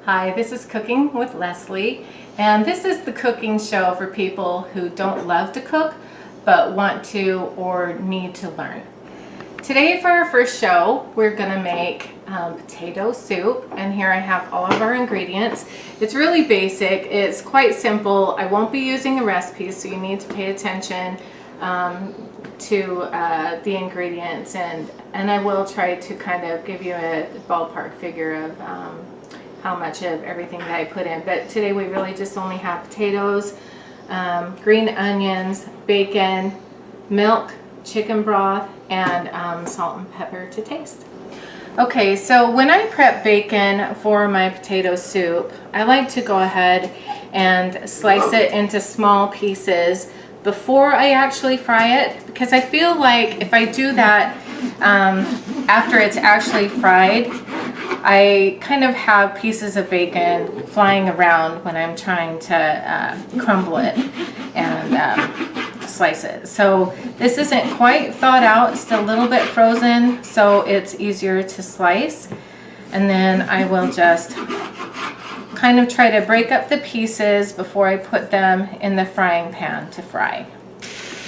Hi, this is Cooking with Leslie, and this is the cooking show for people who don't love to cook but want to or need to learn. Today for our first show, we're going to make potato soup, and here I have all of our ingredients. It's really basic, it's quite simple. I won't be using a recipe, so you need to pay attention to the ingredients, and I will try to kind of give you a ballpark figure of how much of everything that I put in. But today we really just only have potatoes, green onions, bacon, milk, chicken broth, and salt and pepper to taste. Okay, so when I prep bacon for my potato soup, I like to go ahead and slice it into small pieces before I actually fry it, because I feel like if I do that after it's actually fried, I kind of have pieces of bacon flying around when I'm trying to crumble it and slice it. So this isn't quite thawed out, it's still a little bit frozen, so it's easier to slice. And then I will just kind of try to break up the pieces before I put them in the frying pan to fry.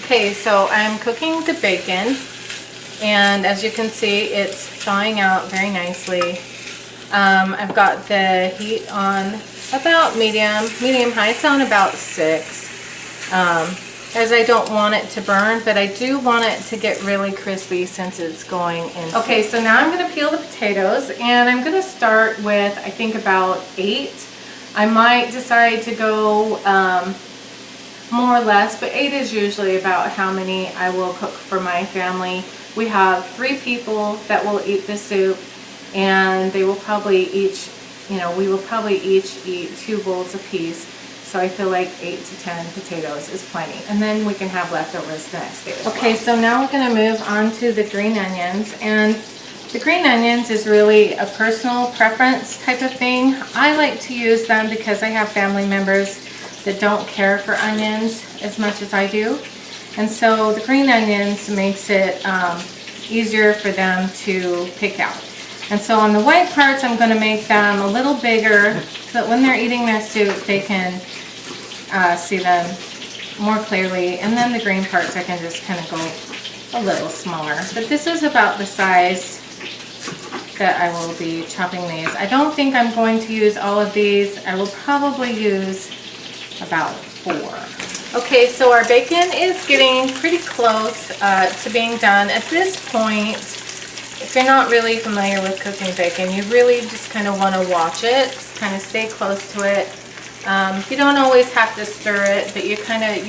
Okay, so I'm cooking the bacon, and as you can see, it's thawing out very nicely. I've got the heat on about medium high. It's on about 6, as I don't want it to burn, but I do want it to get really crispy since it's going in. Okay, so now I'm going to peel the potatoes, and I'm going to start with, I think, about 8. I might decide to go more or less, but 8 is usually about how many I will cook for my family. We have 3 people that will eat the soup, and they will probably each, we will probably each eat 2 bowls apiece. So I feel like 8 to 10 potatoes is plenty. And then we can have leftovers the next day as well. Okay, so now we're going to move on to the green onions. And the green onions is really a personal preference type of thing. I like to use them because I have family members that don't care for onions as much as I do. And so the green onions makes it easier for them to pick out. And so on the white parts, I'm going to make them a little bigger so that when they're eating their soup, they can see them more clearly. And then the green parts, I can just kind of go a little smaller. But this is about the size that I will be chopping these. I don't think I'm going to use all of these. I will probably use about 4. Okay, so our bacon is getting pretty close to being done. At this point, if you're not really familiar with cooking bacon, you really just kind of want to watch it, just kind of stay close to it. You don't always have to stir it, but you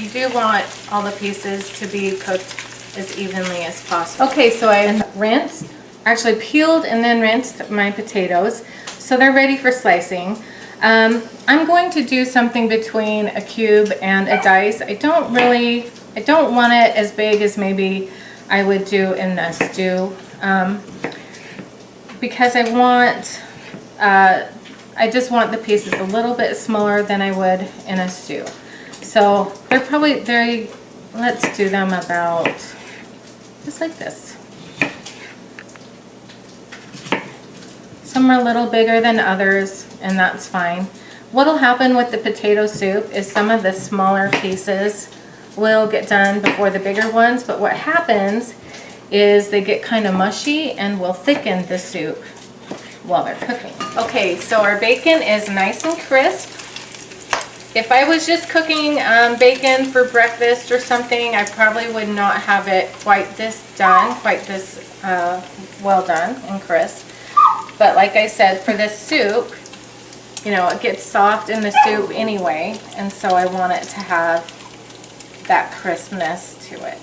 do want all the pieces to be cooked as evenly as possible. Okay, so I rinsed, actually peeled and then rinsed my potatoes, so they're ready for slicing. I'm going to do something between a cube and a dice. I don't want it as big as maybe I would do in a stew, because I just want the pieces a little bit smaller than I would in a stew. So let's do them about just like this. Some are a little bigger than others, and that's fine. What'll happen with the potato soup is some of the smaller pieces will get done before the bigger ones, but what happens is they get kind of mushy and will thicken the soup while they're cooking. Okay, so our bacon is nice and crisp. If I was just cooking bacon for breakfast or something, I probably would not have it quite this well done and crisp. But like I said, for this soup, it gets soft in the soup anyway, and so I want it to have that crispness to it.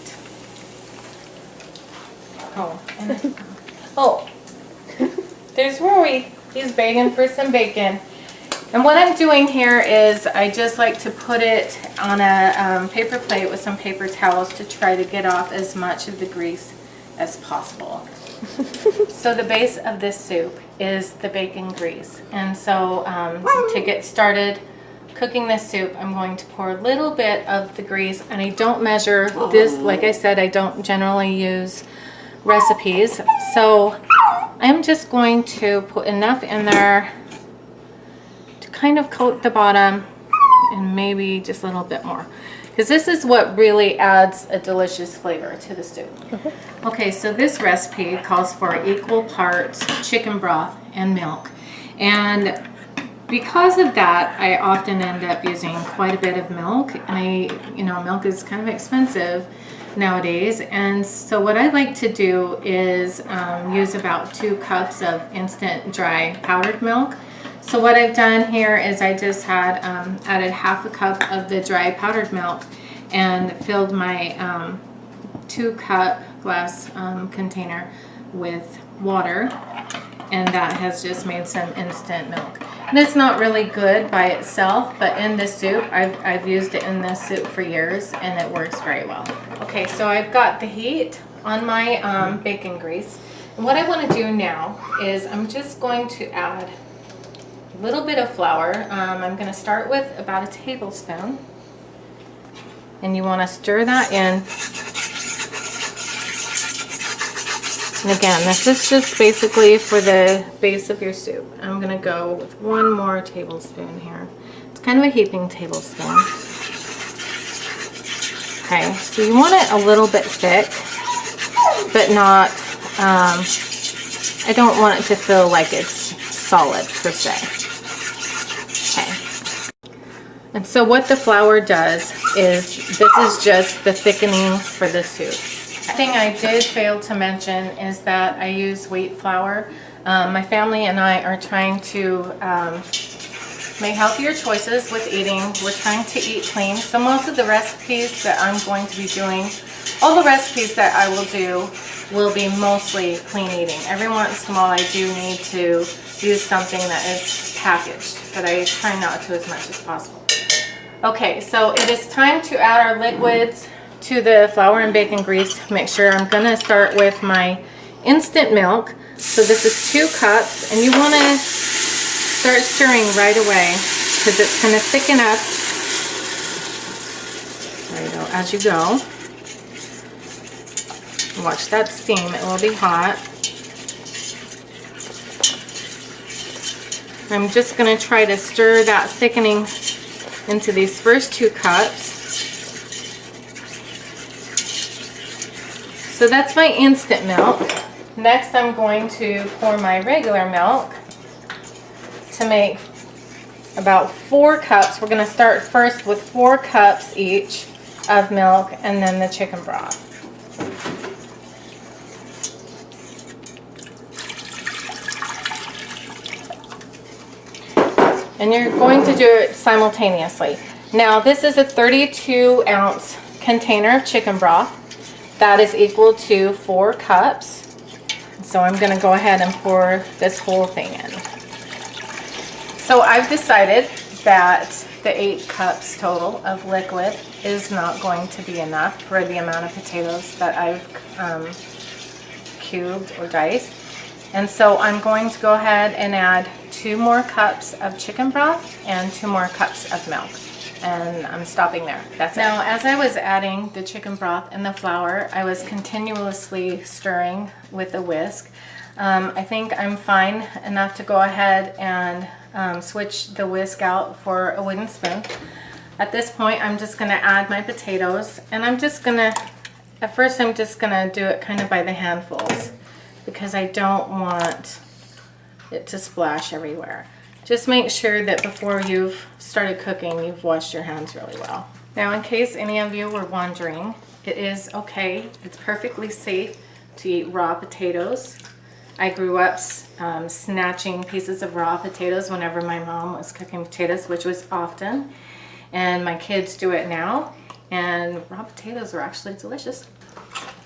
There's where we use bacon for some bacon. And what I'm doing here is I just like to put it on a paper plate with some paper towels to try to get off as much of the grease as possible. So the base of this soup is the bacon grease. And so to get started cooking this soup, I'm going to pour a little bit of the grease, and I don't measure this. Like I said, I don't generally use recipes, so I'm just going to put enough in there kind of coat the bottom and maybe just a little bit more, because this is what really adds a delicious flavor to the stew. Okay, so this recipe calls for equal parts chicken broth and milk, and because of that, I often end up using quite a bit of milk, and milk is kind of expensive nowadays, and so what I like to do is use about 2 cups of instant dry powdered milk. So what I've done here is I just had added half a cup of the dry powdered milk and filled my 2-cup glass container with water, and that has just made some instant milk. And it's not really good by itself, but in this soup, I've used it in this soup for years, and it works very well. Okay, so I've got the heat on my bacon grease. And what I want to do now is I'm just going to add a little bit of flour. I'm going to start with about a tablespoon. And you want to stir that in. And again, this is just basically for the base of your soup. I'm going to go with 1 more tablespoon here. It's kind of a heaping tablespoon. Okay, so you want it a little bit thick, but not, I don't want it to feel like it's solid per se. Okay. And so what the flour does is, this is just the thickening for the soup. The thing I did fail to mention is that I use wheat flour. My family and I are trying to make healthier choices with eating. We're trying to eat clean. So most of the recipes that I'm going to be doing, all the recipes that I will do will be mostly clean eating. Every once in a while I do need to use something that is packaged, but I try not to as much as possible. Okay, so it is time to add our liquids to the flour and bacon grease mixture. I'm going to start with my instant milk. So this is 2 cups, and you want to start stirring right away because it's going to thicken up. There you go, as you go. Watch that steam, it will be hot. I'm just going to try to stir that thickening into these first 2 cups. So that's my instant milk. Next I'm going to pour my regular milk to make about 4 cups. We're going to start first with 4 cups each of milk, and then the chicken broth. And you're going to do it simultaneously. Now this is a 32-ounce container of chicken broth. That is equal to 4 cups. So I'm going to go ahead and pour this whole thing in. So I've decided that the 8 cups total of liquid is not going to be enough for the amount of potatoes that I've cubed or diced. And so I'm going to go ahead and add 2 more cups of chicken broth and 2 more cups of milk. And I'm stopping there. That's it. Now, as I was adding the chicken broth and the flour, I was continuously stirring with a whisk. I think I'm fine enough to go ahead and switch the whisk out for a wooden spoon. At this point, I'm just going to add my potatoes, and I'm just going to, at first I'm just going to do it kind of by the handfuls because I don't want it to splash everywhere. Just make sure that before you've started cooking, you've washed your hands really well. Now, in case any of you were wondering, it is okay, it's perfectly safe to eat raw potatoes. I grew up snatching pieces of raw potatoes whenever my mom was cooking potatoes, which was often, and my kids do it now, and raw potatoes are actually delicious.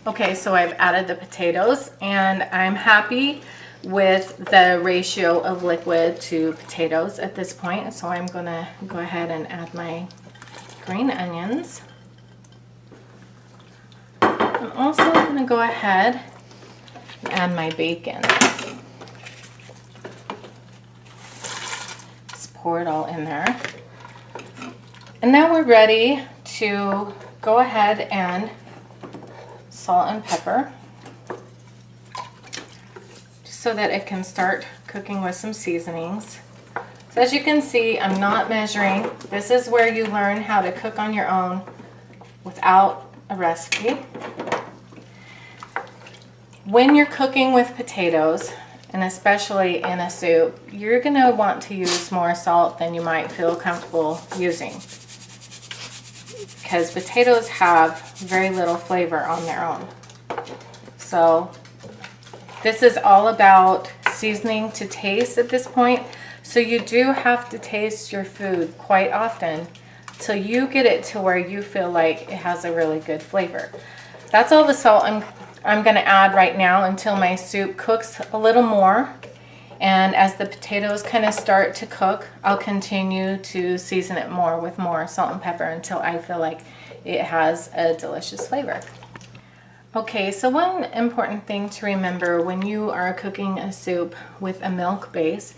Okay, so I've added the potatoes, and I'm happy with the ratio of liquid to potatoes at this point. So I'm gonna go ahead and add my green onions. I'm also gonna go ahead and add my bacon. Just pour it all in there. And now we're ready to go ahead and salt and pepper, so that it can start cooking with some seasonings. So So as you can see, I'm not measuring. This is where you learn how to cook on your own without a recipe. When you're cooking with potatoes, and especially in a soup, you're gonna want to use more salt than you might feel comfortable using, because potatoes have very little flavor on their own. So this is all about seasoning to taste at this point. So you do have to taste your food quite often till you get it to where you feel like it has a really good flavor. That's all the salt I'm going to add right now until my soup cooks a little more. And as the potatoes kind of start to cook, I'll continue to season it more with more salt and pepper until I feel like it has a delicious flavor. Okay, so one important thing to remember when you are cooking a soup with a milk base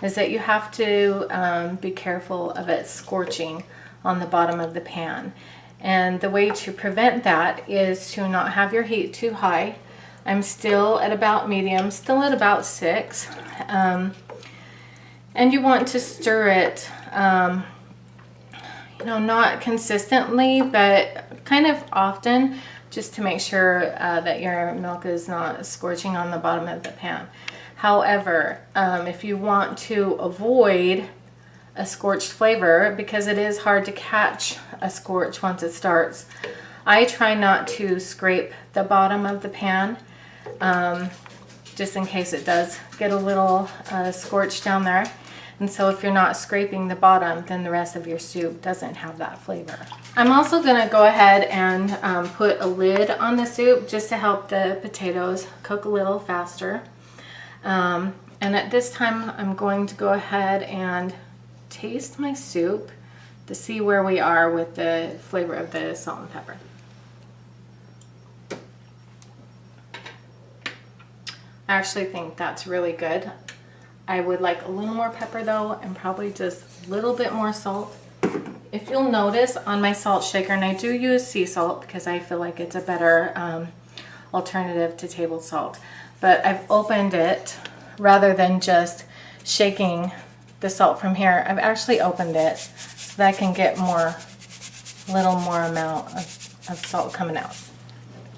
is that you have to be careful of it scorching on the bottom of the pan. And the way to prevent that is to not have your heat too high. I'm still at about medium, still at about 6. And you want to stir it, you know, not consistently, but kind of often, just to make sure that your milk is not scorching on the bottom of the pan. However, if you want to avoid a scorched flavor, because it is hard to catch a scorch once it starts, I try not to scrape the bottom of the pan, just in case it does get a little scorched down there. And so if you're not scraping the bottom, then the rest of your soup doesn't have that flavor. I'm also going to go ahead and put a lid on the soup just to help the potatoes cook a little faster. And at this time, I'm going to go ahead and taste my soup to see where we are with the flavor of the salt and pepper. I actually think that's really good. I would like a little more pepper though, and probably just a little bit more salt. If you'll notice on my salt shaker, and I do use sea salt because I feel like it's a better alternative to table salt, but I've opened it rather than just shaking the salt from here. I've actually opened it so that I can get a little more amount of salt coming out.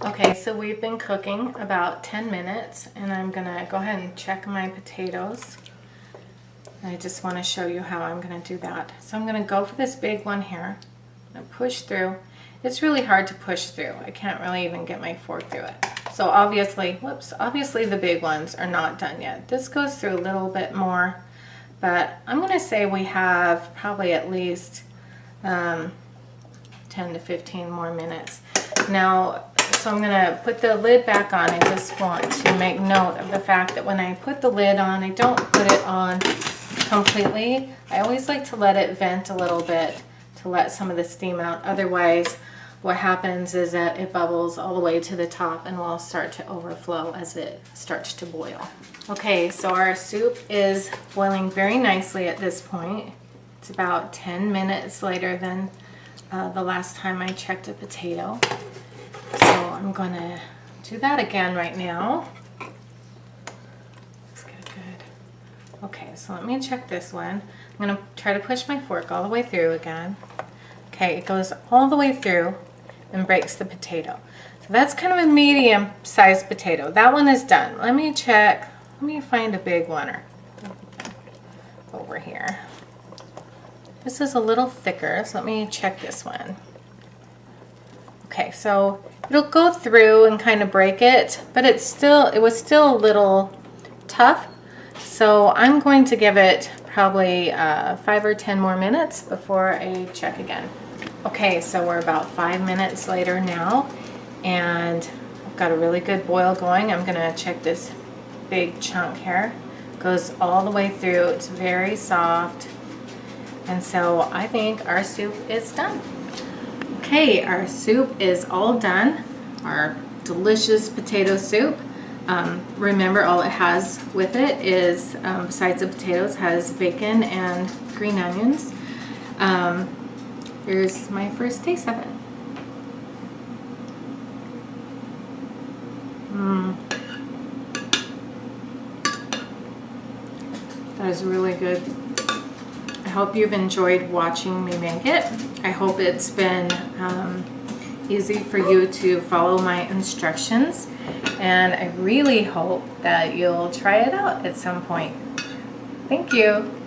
Okay, so we've been cooking about 10 minutes, and I'm gonna go ahead and check my potatoes. I just want to show you how I'm going to do that. So I'm going to go for this big one here and push through. It's really hard to push through. I can't really even get my fork through it. So obviously the big ones are not done yet. This goes through a little bit more, but I'm going to say we have probably at least 10 to 15 more minutes. Now, so I'm going to put the lid back on. I just want to make note of the fact that when I put the lid on, I don't put it on completely. I always like to let it vent a little bit to let some of the steam out. Otherwise, what happens is that it bubbles all the way to the top and will start to overflow as it starts to boil. Okay, so our soup is boiling very nicely at this point. It's about 10 minutes later than the last time I checked a potato. So I'm going to do that again right now. Let's get good. Okay, so let me check this one. I'm going to try to push my fork all the way through again. Okay, it goes all the way through and breaks the potato. So that's kind of a medium-sized potato. That one is done. Let me check. Let me find a big one over here. This is a little thicker, so let me check this one. Okay, so it'll go through and kind of break it, but it was still a little tough. So I'm going to give it probably 5 or 10 more minutes before I check again. Okay, so we're about 5 minutes later now, and I've got a really good boil going. I'm gonna check this big chunk here. Goes all the way through. It's very soft. And so I think our soup is done. Okay, our soup is all done. Our delicious potato soup. Remember, all it has with it is, besides the potatoes, has bacon and green onions. Here's my first taste of it. That is really good. I hope you've enjoyed watching me make it. I hope it's been easy for you to follow my instructions, and I really hope that you'll try it out at some point. Thank you.